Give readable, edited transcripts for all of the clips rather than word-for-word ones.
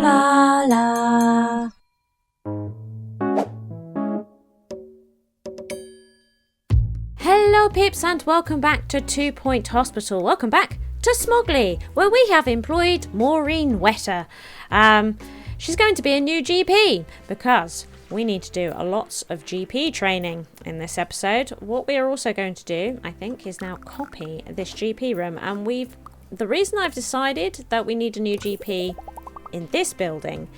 Blarla. Hello peeps and welcome back to 2 Point Hospital. Welcome back to Smogley, where we have employed Maureen Wetter. She's going to be a new GP because we need to do a lot of GP training in this episode. What we are also going to do, I think, is now copy this GP room. And the reason I've decided that we need a new GP in this building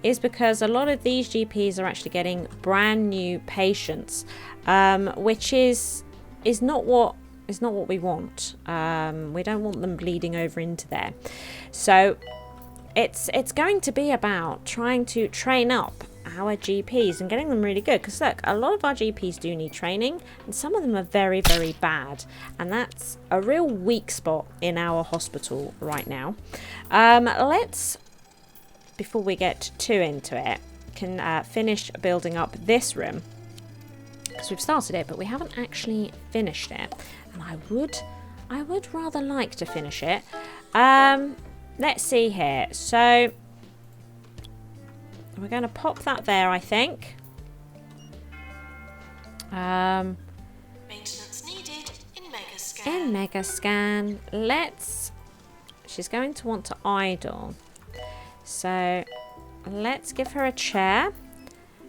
is because a lot of these GPs are actually getting brand new patients, which is not what we want. We don't want them bleeding over into there. So it's going to be about trying to train up our GPs and getting them really good, because look, a lot of our GPs do need training and some of them are very, very bad, and that's a real weak spot in our hospital right now. Let's, before we get too into it, can finish building up this room, because we've started it but we haven't actually finished it, and I would rather like to finish it. Let's see here. So we're going to pop that there, I think. Maintenance needed in Megascan. In Megascan. She's going to want to idle. So let's give her a chair,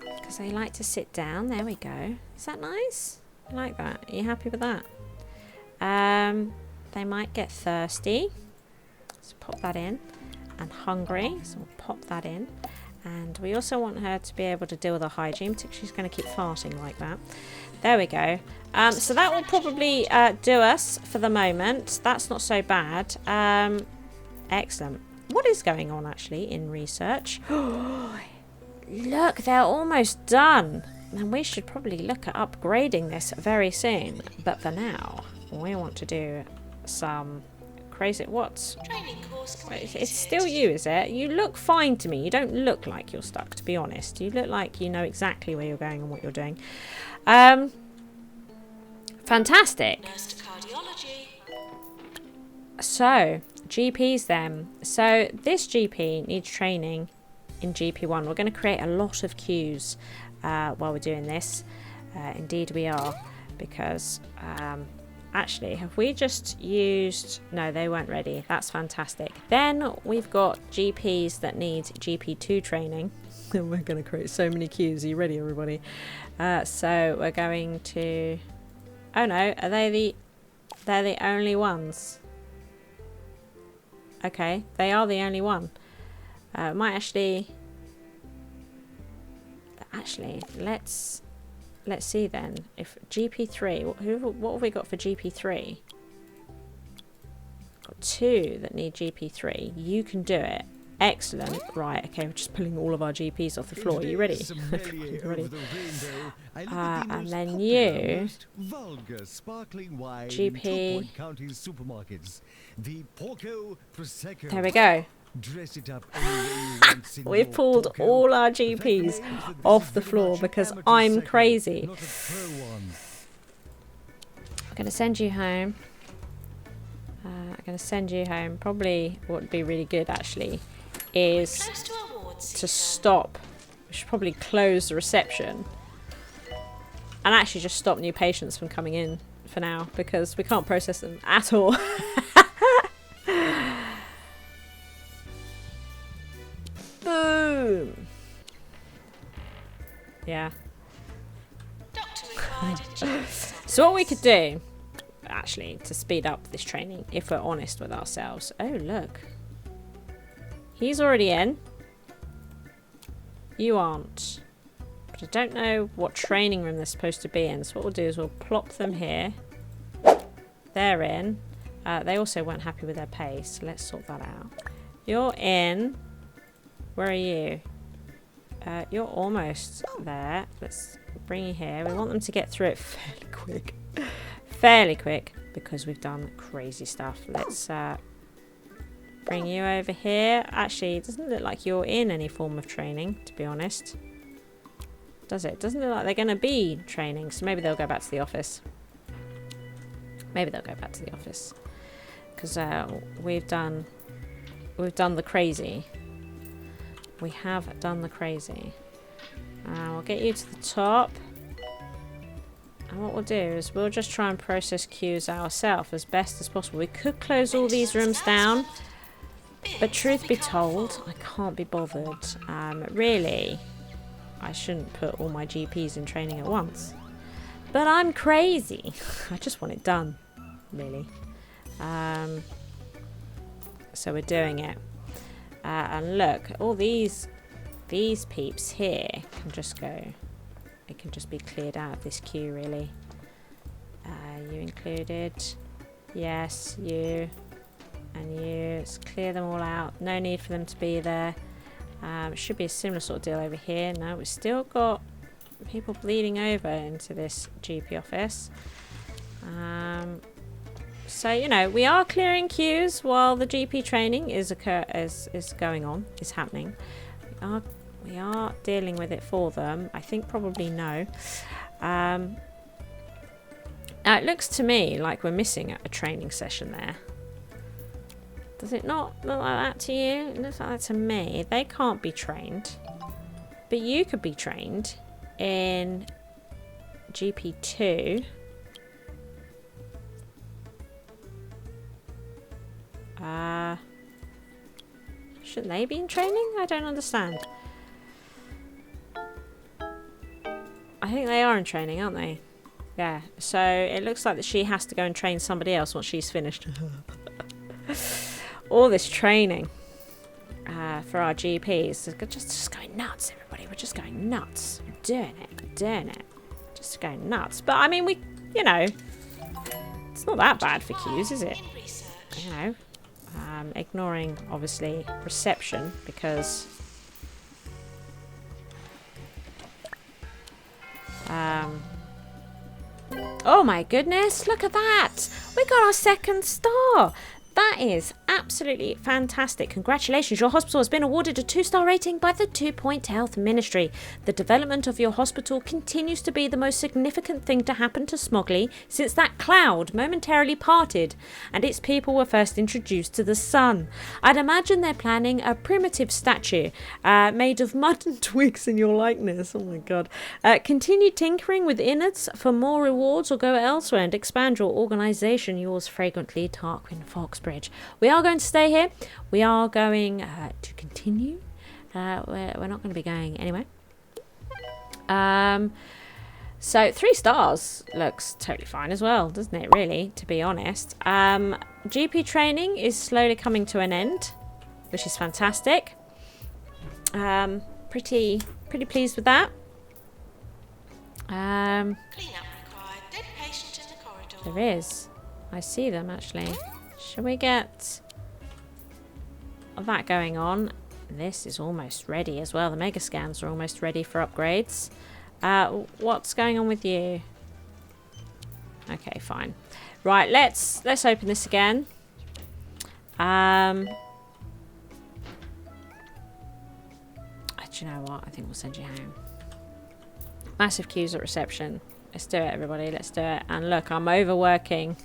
because they like to sit down. There we go. Is that nice? I like that. Are you happy with that? They might get thirsty. So pop that in. And hungry. So we'll pop that in. And we also want her to be able to deal with her hygiene, particularly she's going to keep farting like that. There we go. So that will probably do us for the moment. That's not so bad. Excellent. What is going on actually in research? Look, they're almost done. And we should probably look at upgrading this very soon. But for now, we want to do some crazy... Training course completed. It's still you, is it? You look fine to me. You don't look like you're stuck, to be honest. You look like you know exactly where you're going and what you're doing. Fantastic. Nurse to cardiology. So, GPs then. So, this GP needs training in GP1. We're going to create a lot of queues while we're doing this. Indeed we are. Because... actually, have we just used... No, they weren't ready. That's fantastic. Then we've got GPs that need GP2 training. We're going to create so many queues. Are you ready, everybody? So we're going to... Oh no, are they they're the only ones? Okay, they are the only one. Might actually... Actually, let's see then. If GP3, what have we got for GP3? Got 2 that need GP3. You can do it. Excellent. Right, okay, we're just pulling all of our GPs off the floor. Are you ready? You ready? And then you... GP... There we go. Dress it up. We've pulled all our GPs off the floor because I'm crazy. I'm going to send you home. Probably what would be really good actually is to stop. We should probably close the reception and actually just stop new patients from coming in for now, because we can't process them at all. Boom. Yeah. So what we could do, actually, to speed up this training, if we're honest with ourselves. Oh, look. He's already in. You aren't. But I don't know what training room they're supposed to be in. So what we'll do is we'll plop them here. They're in. They also weren't happy with their pay, so let's sort that out. You're in. Where are you? You're almost there. Let's bring you here. We want them to get through it fairly quick. Fairly quick, because we've done crazy stuff. Let's bring you over here. Actually, it doesn't look like you're in any form of training, to be honest. Does it? Doesn't look like they're going to be training, so maybe they'll go back to the office. Because we've done the crazy. We have done the crazy. We'll get you to the top. And what we'll do is we'll just try and process queues ourselves as best as possible. We could close all these rooms down. But truth be told, I can't be bothered. Really, I shouldn't put all my GPs in training at once. But I'm crazy. I just want it done, really. So we're doing it. And look, all these peeps here can just go. It can just be cleared out of this queue, really. You included. Yes, you. And you. Let's clear them all out. No need for them to be there. It should be a similar sort of deal over here. No, we've still got people bleeding over into this GP office. So, you know, we are clearing queues while the GP training is going on, is happening. We are dealing with it for them. I think probably no. Now it looks to me like we're missing a training session there. Does it not look like that to you? It looks like that to me. They can't be trained. But you could be trained in GP2. Shouldn't they be in training? I don't understand. I think they are in training, aren't they? Yeah. So it looks like that she has to go and train somebody else once she's finished. All this training for our GPs. Just going nuts, everybody. We're just going nuts. We're doing it. Just going nuts. But I mean, you know, it's not that bad for queues, is it? You know, ignoring obviously reception because oh my goodness, look at that, we got our second star. That is absolutely fantastic. Congratulations. Your hospital has been awarded a 2-star rating by the 2 Point Health Ministry. The development of your hospital continues to be the most significant thing to happen to Smogley since that cloud momentarily parted and its people were first introduced to the sun. I'd imagine they're planning a primitive statue made of mud and twigs in your likeness. Oh my god. Continue tinkering with innards for more rewards or go elsewhere and expand your organisation. Yours fragrantly, Tarquin Foxbridge. We are going to stay here. We are going to continue. We're not going to be going anywhere. So 3 stars looks totally fine as well, doesn't it, really, to be honest. GP training is slowly coming to an end, which is fantastic. Pretty pleased with that. Clean up required. Dead patient in the corridor. There is. I see them, actually. Shall we get that going on? This is almost ready as well. The mega scans are almost ready for upgrades. What's going on with you? Okay, fine. Right, let's open this again. Do you know what? I think we'll send you home. Massive queues at reception. Let's do it, everybody. Let's do it. And look, I'm overworking.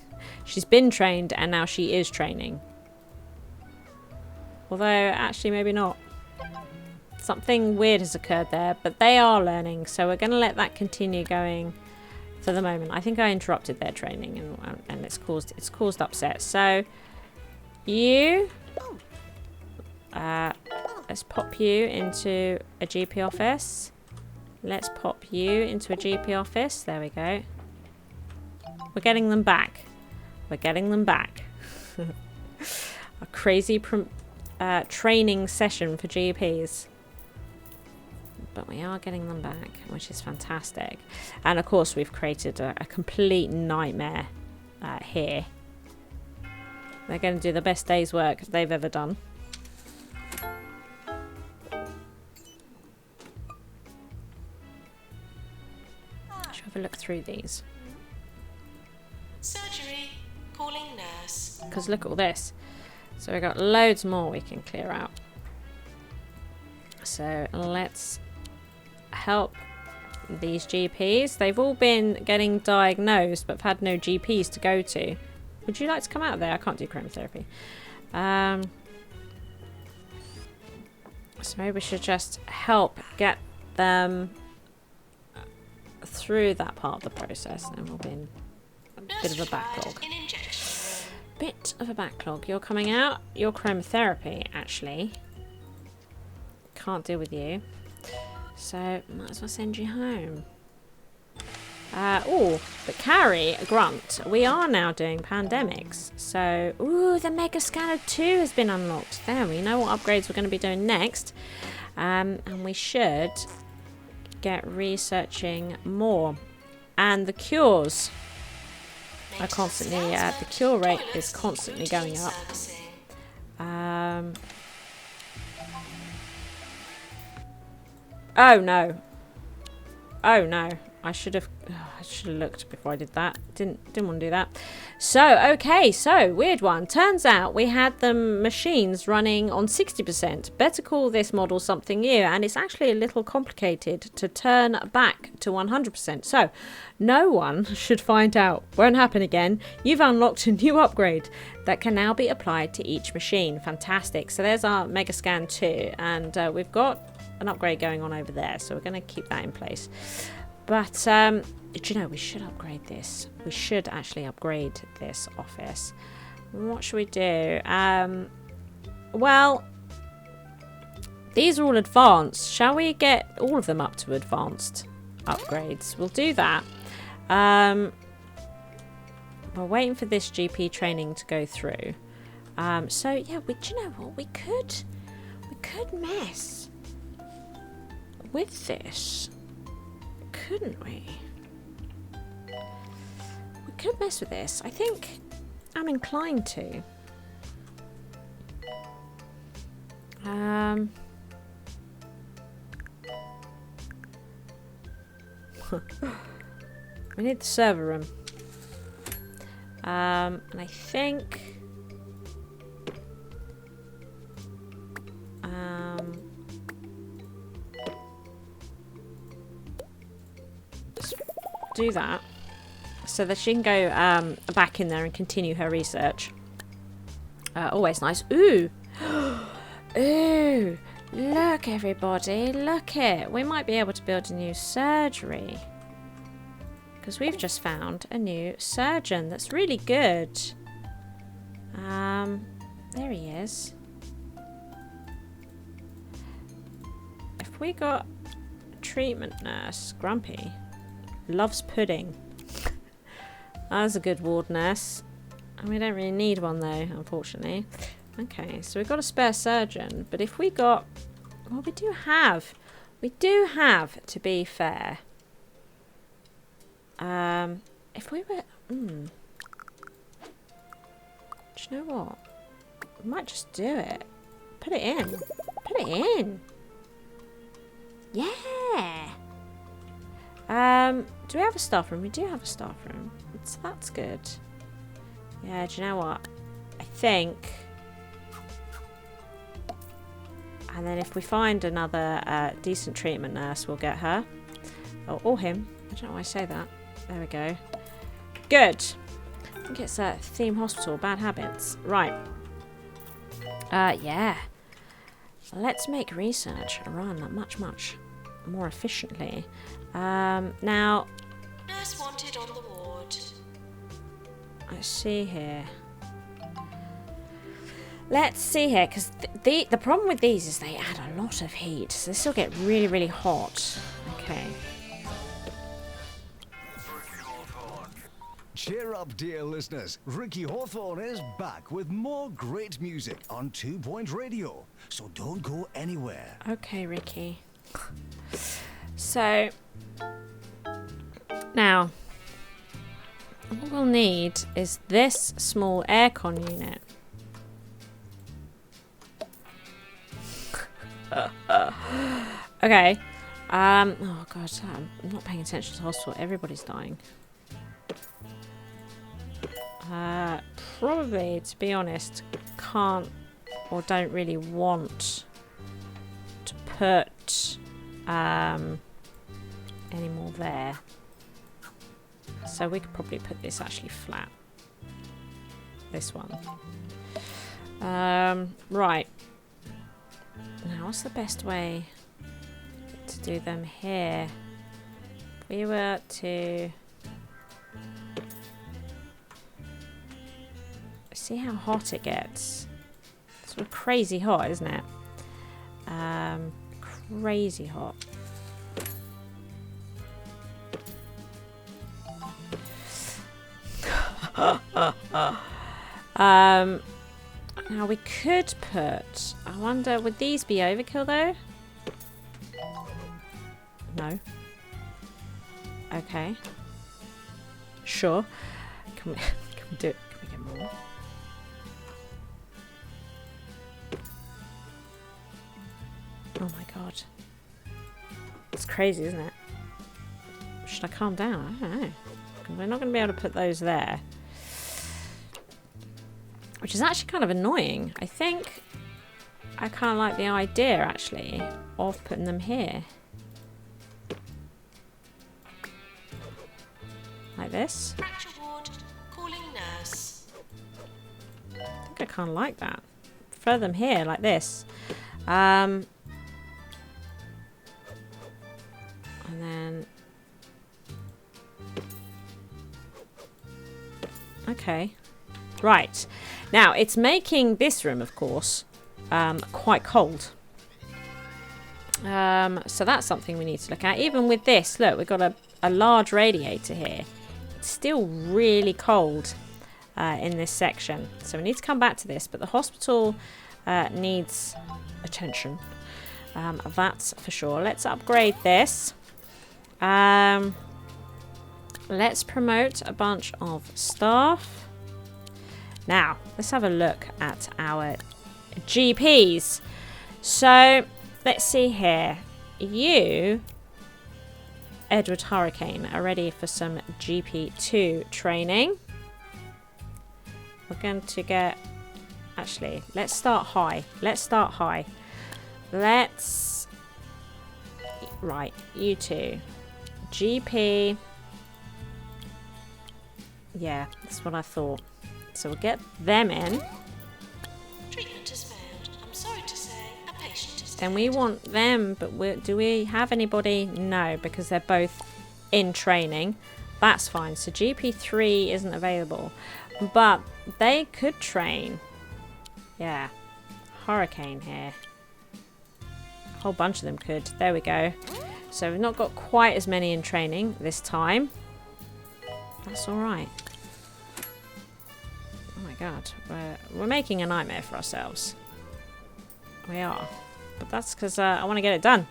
She's been trained and now she is training. Although, actually, maybe not. Something weird has occurred there, but they are learning, so we're going to let that continue going for the moment. I think I interrupted their training and it's caused upset. So, you... let's pop you into a GP office. Let's pop you into a GP office. There we go. We're getting them back. We're getting them back. A crazy training session for GPs. But we are getting them back, which is fantastic. And of course, we've created a complete nightmare here. They're going to do the best day's work they've ever done. Should have a look through these. Surgery. Calling nurse. Because look at all this. So we've got loads more we can clear out. So let's help these GPs. They've all been getting diagnosed but have had no GPs to go to. Would you like to come out of there? I can't do chromotherapy. So maybe we should just help get them through that part of the process, and we'll be in a bit of a backlog. Bit of a backlog. You're coming out. You're chromotherapy, actually. Can't deal with you. So, might as well send you home. Oh, but Carrie, Grunt, we are now doing pandemics. So, ooh, the Mega Scanner 2 has been unlocked. There, we know what upgrades we're going to be doing next. And we should get researching more. And the cures are constantly, the cure rate is constantly going up. Oh no. Oh no. I should have looked before I did that. Didn't want to do that. So, okay, so weird one. Turns out we had the machines running on 60%. Better call this model something new, and it's actually a little complicated to turn back to 100%. So, no one should find out. Won't happen again. You've unlocked a new upgrade that can now be applied to each machine. Fantastic. So there's our Mega Scan 2, and we've got an upgrade going on over there, so we're going to keep that in place. But, do you know, we should upgrade this. We should actually upgrade this office. What should we do? Well, these are all advanced. Shall we get all of them up to advanced upgrades? We'll do that. We're waiting for this GP training to go through. So, yeah, do you know what? We could mess with this. Couldn't we? We could mess with this. I think I'm inclined to. We need the server room. And I think do that so that she can go back in there and continue her research. Always nice. Ooh. Ooh. Look, everybody. Look it. We might be able to build a new surgery. Because we've just found a new surgeon that's really good. There he is. If we got a treatment nurse, Grumpy. Loves pudding. That's a good ward nurse. And we don't really need one though, unfortunately. Okay, so we've got a spare surgeon. But if we got... Well, we do have, to be fair. If we were... Do you know what? We might just do it. Put it in. Put it in. Yeah. Do we have a staff room? We do have a staff room. So that's good. Yeah, do you know what? I think... And then if we find another decent treatment nurse, we'll get her. Or him. I don't know why I say that. There we go. Good. I think it's a theme hospital. Bad habits. Right. Yeah. Let's make research run much more efficiently. Now... Nurse wanted on the ward. Let's see here. Let's see here, because the problem with these is they add a lot of heat. So this will get really, really hot. Okay. Cheer up, dear listeners. Ricky Hawthorne is back with more great music on 2 Point Radio. So don't go anywhere. Okay, Ricky. So, now, what we'll need is this small aircon unit. Okay. Oh god, I'm not paying attention to the hospital. Everybody's dying. Probably, to be honest, can't or don't really want to put any more there. So we could probably put this actually flat. This one. Right. Now what's the best way to do them here? If we were to see how hot it gets. It's sort of crazy hot, isn't it? Crazy hot. Now we could put, I wonder, would these be overkill though? No. Okay. Sure. Can we do it? Can we get more? Oh my god. It's crazy, isn't it? Should I calm down? I don't know. We're not going to be able to put those there. Which is actually kind of annoying. I think I kind of like the idea, actually, of putting them here. Like this. Fracture ward, calling nurse. I think I kind of like that. Throw them here, like this. And then... Okay. Right. Now, it's making this room, of course, quite cold. So that's something we need to look at. Even with this, look, we've got a large radiator here. It's still really cold in this section. So we need to come back to this. But the hospital needs attention. That's for sure. Let's upgrade this. Let's promote a bunch of staff. Now, let's have a look at our GPs. So, let's see here. You, Edward Hurricane, are ready for some GP2 training. We're going to get... Actually, let's start high. Right, you two. GP. Yeah, that's what I thought. So we'll get them in. Treatment has failed. I'm sorry to say, a patient is Then we want them, but do we have anybody? No, because they're both in training. That's fine. So GP3 isn't available. But they could train. Yeah. Hurricane here. A whole bunch of them could. There we go. So we've not got quite as many in training this time. That's alright. Oh my god. We're making a nightmare for ourselves. We are. But that's because I want to get it done.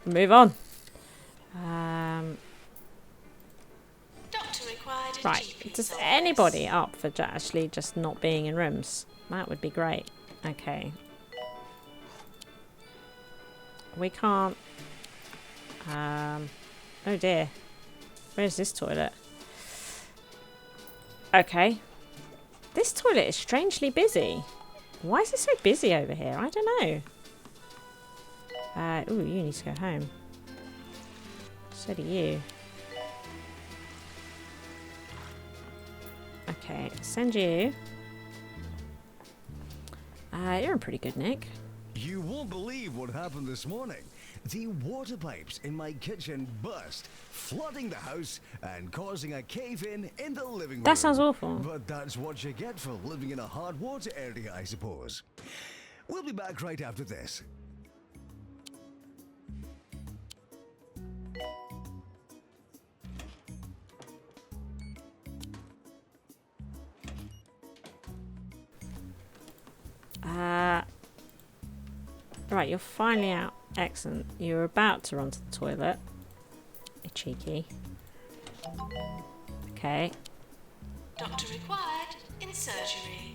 Move on. Doctor required. Right. Does anybody up for actually just not being in rooms? That would be great. Okay. We can't... oh dear. Where's this toilet? Okay. This toilet is strangely busy. Why is it so busy over here? I don't know. Ooh, you need to go home. So do you. Okay, send you. You're in pretty good nick. You won't believe what happened this morning. The water pipes in my kitchen burst, flooding the house and causing a cave-in the living room. That sounds awful. But that's what you get for living in a hard water area, I suppose. We'll be back right after this. Right, you're finally out. Excellent. You're about to run to the toilet. You cheeky. Okay. Doctor required in surgery.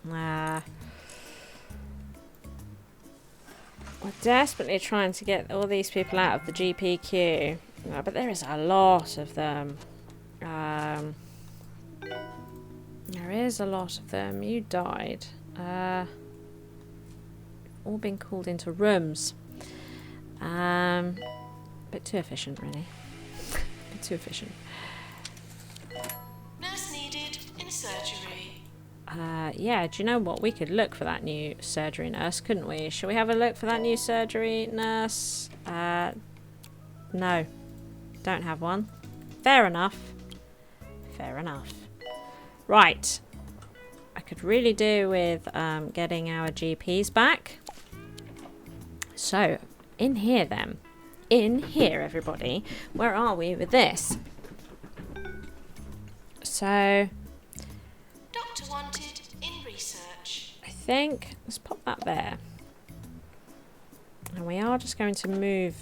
We're desperately trying to get all these people out of the GP queue. But there is a lot of them. There is a lot of them. You died. All been called into rooms. Bit too efficient, really. Bit too efficient. Nurse needed in surgery. Yeah, do you know what? We could look for that new surgery nurse, couldn't we? Shall we have a look for that new surgery nurse? No. Don't have one. Fair enough. Fair enough. Right. I could really do with getting our GPs back. So, in here then. In here, everybody. Where are we with this? So... Doctor wanted in research. I think... Let's pop that there. And we are just going to move...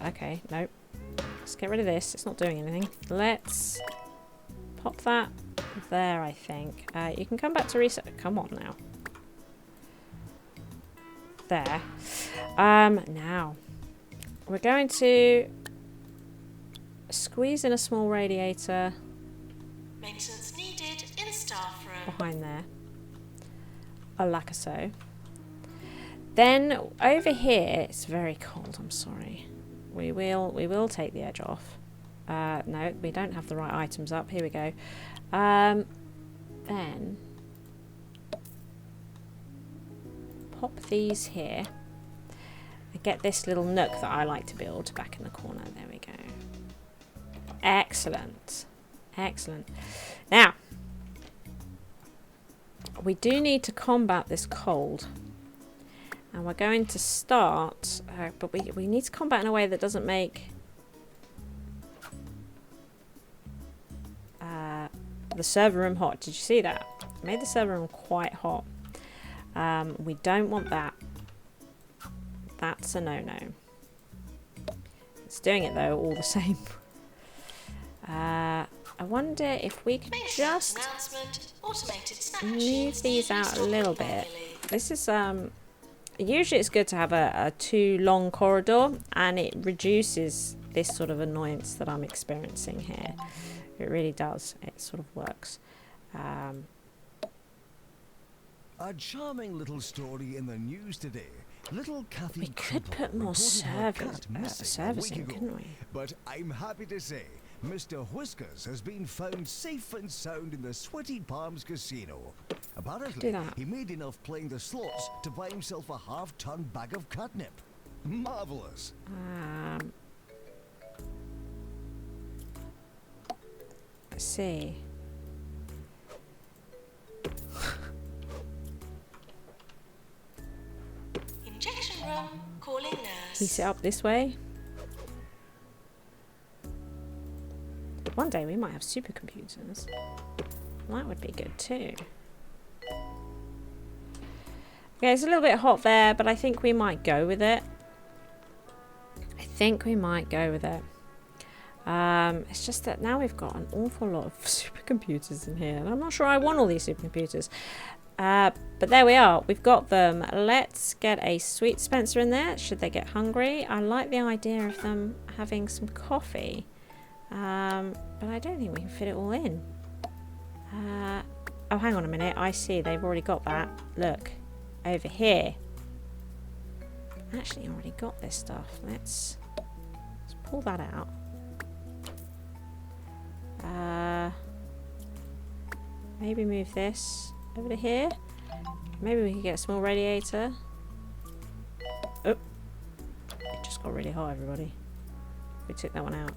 okay, nope. Let's get rid of this. It's not doing anything. Let's pop that there, I think. You can come back to research. Come on now. There. Now. We're going to squeeze in a small radiator. Maintenance needed in staff room. Behind there. A like so. Then over here, it's very cold, I'm sorry. We will take the edge off. No, we don't have the right items up. Here we go. Then pop these here. And get this little nook that I like to build back in the corner. There we go. Excellent. Excellent. Now, we do need to combat this cold. And we're going to start, but we need to combat in a way that doesn't make the server room hot. Did you see that? It made the server room quite hot. We don't want that. That's a no-no. It's doing it though, all the same. I wonder if we could just move these out a little bit. This is usually it's good to have a too long corridor, and it reduces this sort of annoyance that I'm experiencing here. It really does. It sort of works. A charming little story in the news today. Little Kathy We could put more service in, couldn't we? But I'm happy to say Mr. Whiskers has been found safe and sound in the Sweaty Palms Casino. Apparently, he made enough playing the slots to buy himself a half-ton bag of catnip. Marvellous. Let's see. Injection room, calling nurse. Piece it up this way. One day we might have supercomputers. That would be good too. Okay, it's a little bit hot there, but I think we might go with it. It's just that now we've got an awful lot of supercomputers in here, and I'm not sure I want all these supercomputers. But there we are. We've got them. Let's get a sweet dispenser in there, should they get hungry. I like the idea of them having some coffee. But I don't think we can fit it all in. Oh, hang on a minute. I see. They've already got that. Look. Over here. Actually, already got this stuff. Let's pull that out. Maybe move this over to here. Maybe we can get a small radiator. Oh. It just got really hot, everybody. We took that one out.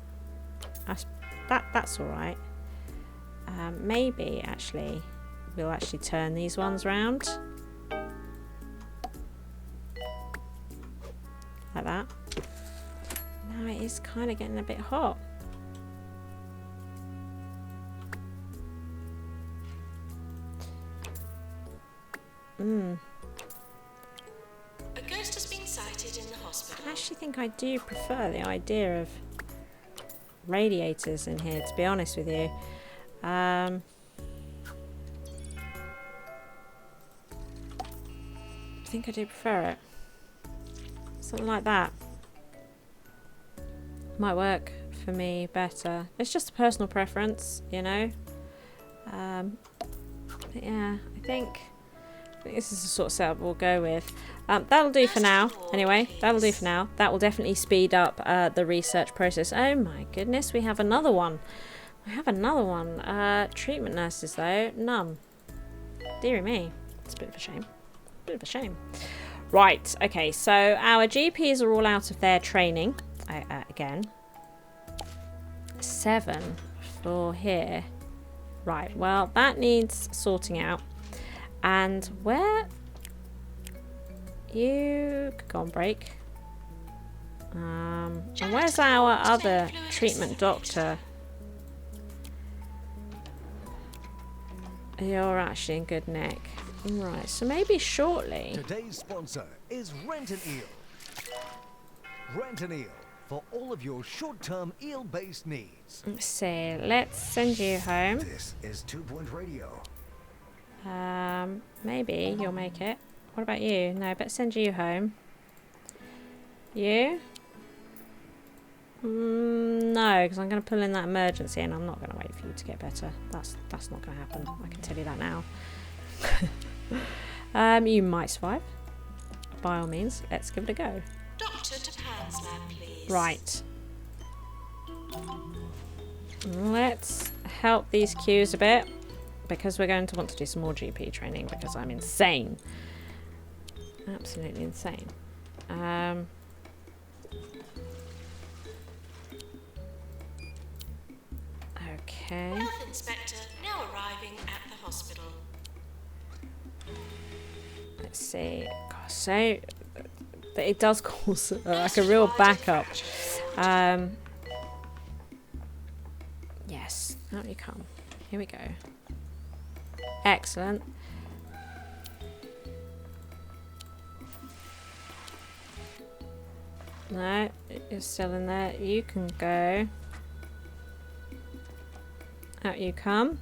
That's alright. Maybe actually we'll actually turn these ones round like that. Now it is kind of getting a bit hot. A ghost has been sighted in the hospital. I actually think I do prefer the idea of radiators in here, to be honest with you. I think I do prefer it. Something like that might work for me better. It's just a personal preference, you know. But yeah, I think this is the sort of setup we'll go with. That'll do for now. Anyway, that'll do for now. That will definitely speed up the research process. Oh my goodness, we have another one. I have another one. Treatment nurses, though. None. Dear me. It's a bit of a shame. Bit of a shame. Right. Okay, so our GPs are all out of their training. Again. 7 for here. Right, well, that needs sorting out. And where... You could go on break. And where's our other treatment doctor? You're actually in good nick. Right, so maybe shortly. Today's sponsor is Rent an Eel. Rent an Eel for all of your short-term eel-based needs. Let's see. Let's send you home. This is 2 Point Radio. Maybe you'll make it. What about you? No, but send you home. You? No, because I'm going to pull in that emergency and I'm not going to wait for you to get better. That's not going to happen. I can tell you that now. You might survive. By all means, let's give it a go. Doctor to Pan's lab, please. Right. Let's help these queues a bit because we're going to want to do some more GP training because I'm insane. Absolutely insane. Okay. Health inspector now arriving at the hospital. Let's see. God, so it does cause like a real backup. Yes. Out you come. Here we go. Excellent. No, you're still in there. You can go. Out you come.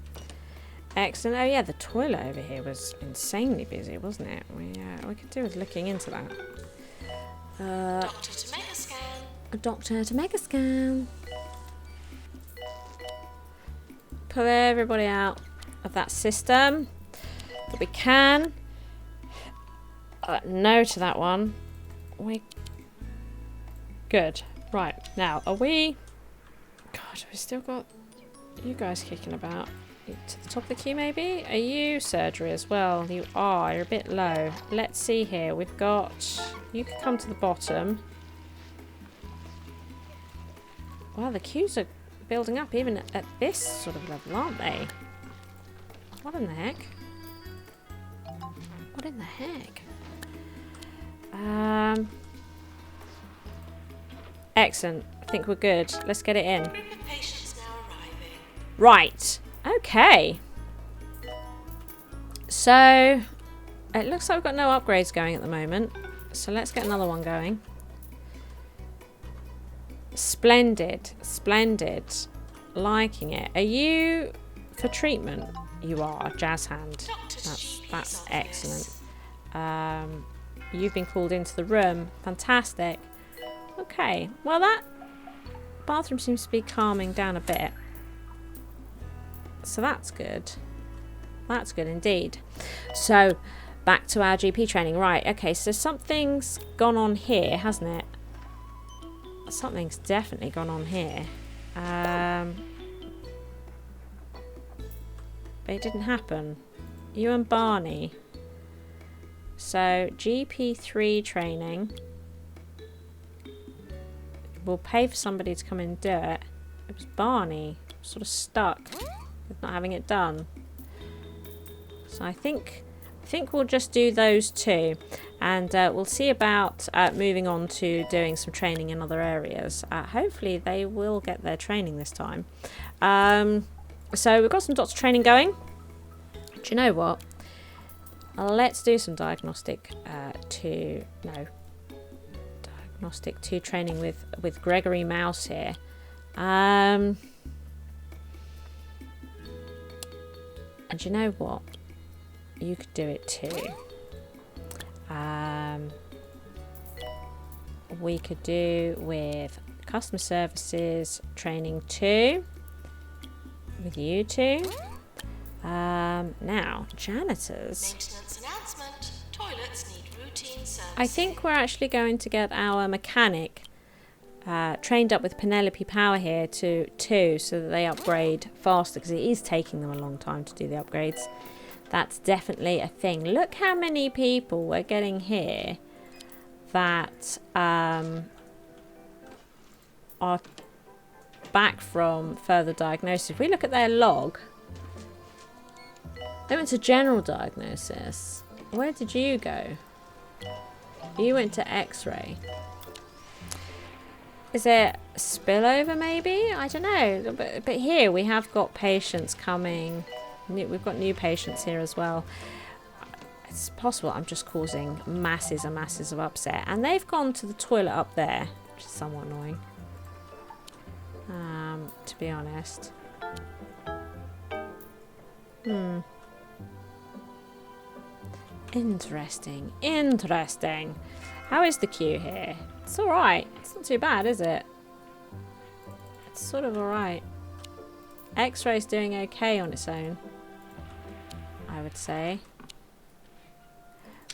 Excellent. Oh yeah, the toilet over here was insanely busy, wasn't it? We could do with looking into that. Doctor to make a scan. A doctor to make a scan. Pull everybody out of that system that we can. No to that one. Good. Right, now, are we... God, we've still got you guys kicking about. To the top of the queue, maybe? Are you surgery as well? You are. You're a bit low. Let's see here. We've got... You could come to the bottom. Wow, the queues are building up even at this sort of level, aren't they? What in the heck? What in the heck? Excellent. I think we're good. Let's get it in. Group of patients now arriving. Right. Okay. So, it looks like we've got no upgrades going at the moment. So let's get another one going. Splendid. Splendid. Liking it. Are you for treatment? You are. Jazz hand. That's excellent. You've been called into the room. Fantastic. Okay. Well, that bathroom seems to be calming down a bit. So that's good. That's good indeed. So, back to our GP training. Right, okay, so something's gone on here, hasn't it? Something's definitely gone on here. But it didn't happen. You and Barney. So, GP3 training. We'll pay for somebody to come and do it. It was Barney. Sort of stuck with not having it done. So I think we'll just do those two, and we'll see about moving on to doing some training in other areas. Hopefully they will get their training this time. So we've got some doctor training going. Do you know what? Let's do some diagnostic 2 training with Gregory Mouse here. And you know what? You could do it too. We could do with customer services training 2 with you two. Now, janitors. Maintenance announcement. Toilets need routine service. I think we're actually going to get our mechanic trained up with Penelope Power here to 2 so that they upgrade faster, because it is taking them a long time to do the upgrades. That's definitely a thing. Look how many people we're getting here that are back from further diagnosis. If we look at their log, they went to general diagnosis. Where did you go? You went to X-ray. Is it spillover maybe? I don't know. But here we have got patients coming. We've got new patients here as well. It's possible I'm just causing masses and masses of upset. And they've gone to the toilet up there, which is somewhat annoying. To be honest. Interesting. Interesting. How is the queue here? It's alright. It's not too bad, is it? It's sort of alright. X-ray's doing okay on its own, I would say.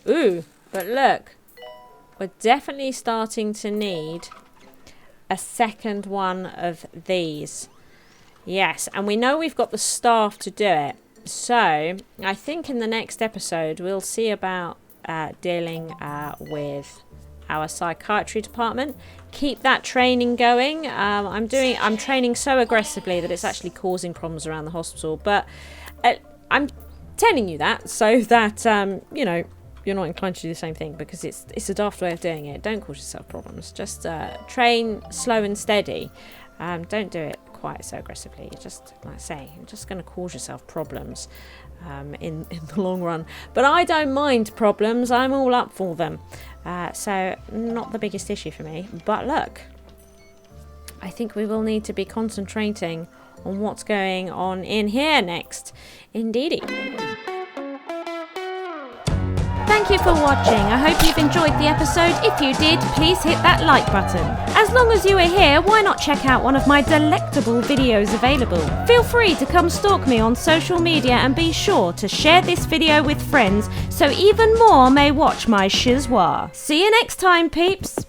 Ooh, but look. We're definitely starting to need a second one of these. Yes, and we know we've got the staff to do it. So, I think in the next episode we'll see about dealing with our psychiatry department. Keep that training going. I'm training so aggressively that it's actually causing problems around the hospital. But I'm telling you that so that you know, you're not inclined to do the same thing, because it's a daft way of doing it. Don't cause yourself problems. Just train slow and steady. Don't do it quite so aggressively. Just like I say, you're just going to cause yourself problems in the long run. But I don't mind problems. I'm all up for them. So not the biggest issue for me. But look, I think we will need to be concentrating on what's going on in here next. Indeedy. Thank you for watching. I hope you've enjoyed the episode. If you did, please hit that like button. As long as you are here, why not check out one of my delectable videos available? Feel free to come stalk me on social media, and be sure to share this video with friends so even more may watch my SHIZWAH. See you next time, peeps.